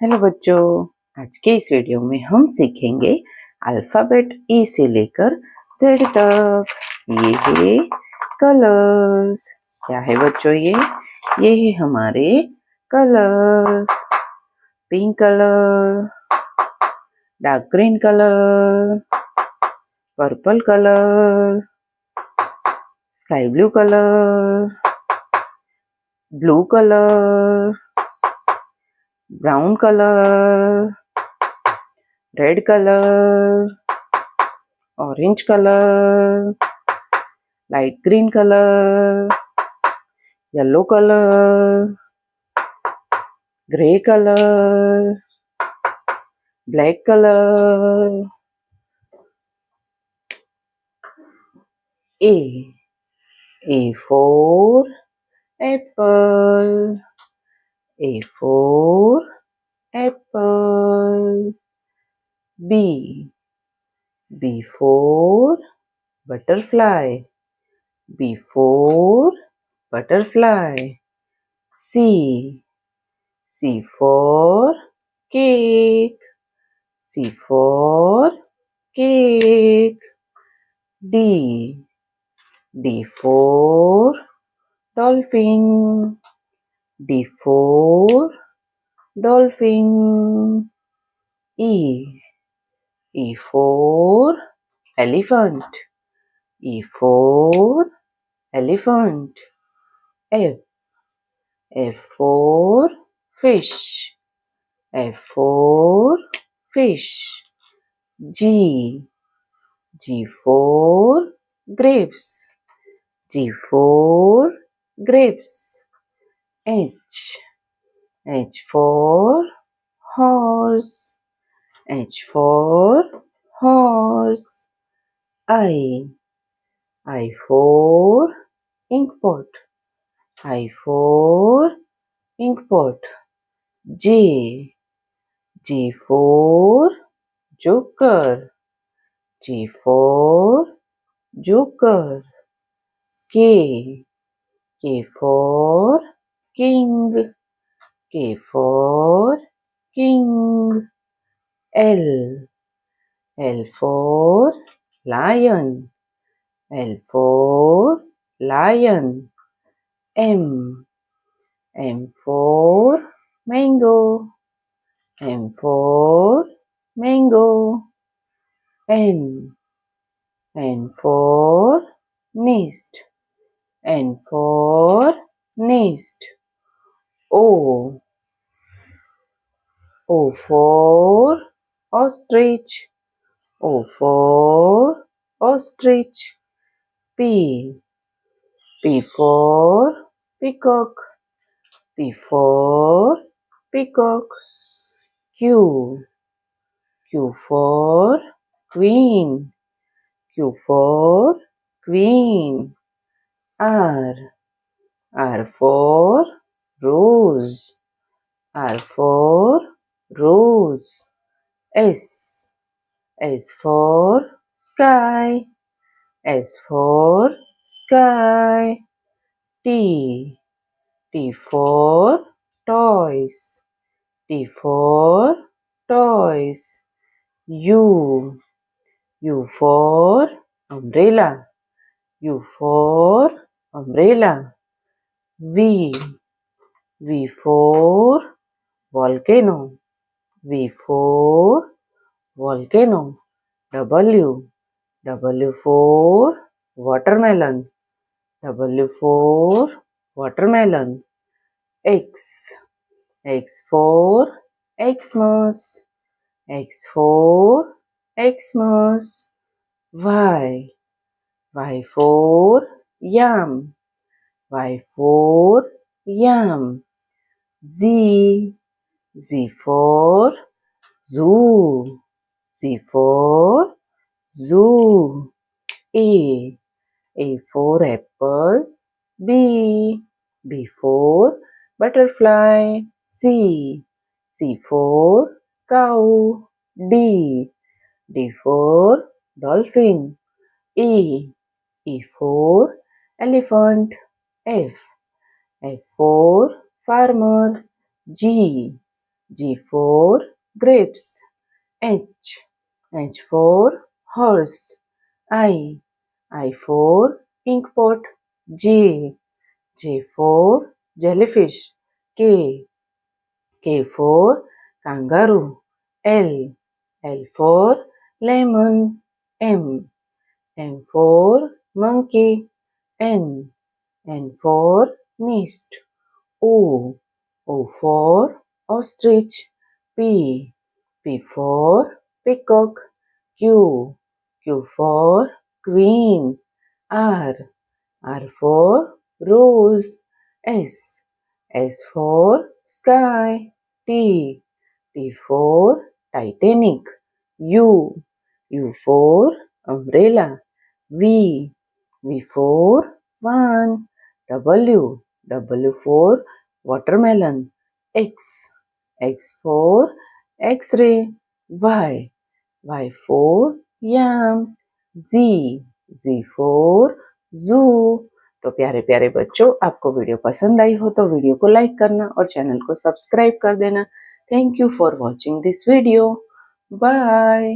Hello बच्चों, आज के इस वीडियो में हम सीखेंगे अल्फ़ाबेट ई से लेकर जेड तक। ये है कलर्स। क्या है बच्चों ये है हमारे colours. Pink colour, dark green colour, purple colour, sky blue colour, blue colour, brown colour, red colour, orange colour, light green colour, yellow colour, grey colour, black colour. A for apple, A for apple. B for butterfly, B for butterfly. C for cake, C for cake. D for dolphin, D for dolphin. E for elephant, E for elephant. F for fish, F for fish. G for grapes, G for grapes. H for horse, H for horse. I for ink pot, I for ink pot. J for joker, J for joker. K for king, K for king. L for lion, L for lion. M for mango, M for mango. N for nest, N for nest. O for ostrich, O for ostrich. P for peacock, P for peacock. Q for queen, Q for queen. R for rose, R for rose. S for sky, S for sky. T for toys, T for toys. U for umbrella, U for umbrella. V for volcano, V for volcano. W for watermelon, W for watermelon. X for Xmas, X for Xmas. Y for yam, Y for yam. Z for zoo, Z for zoo. A for apple. B for butterfly. C for cow. D for dolphin. E for elephant. F for farmer. G for grapes. H for horse. I for ink pot. J for jellyfish. K for kangaroo. L for lemon. M for monkey. N for nest. O for ostrich. P for peacock. Q for queen. R for rose. S for sky. T for Titanic. U for umbrella. V for van. W for watermelon. X for X-ray. Y for yam. Z for zoo. तो प्यारे प्यारे बच्चों, आपको video पसंद आई हो तो video को like करना और चैनल को सब्सक्राइब कर देना। Thank you for watching this video. Bye.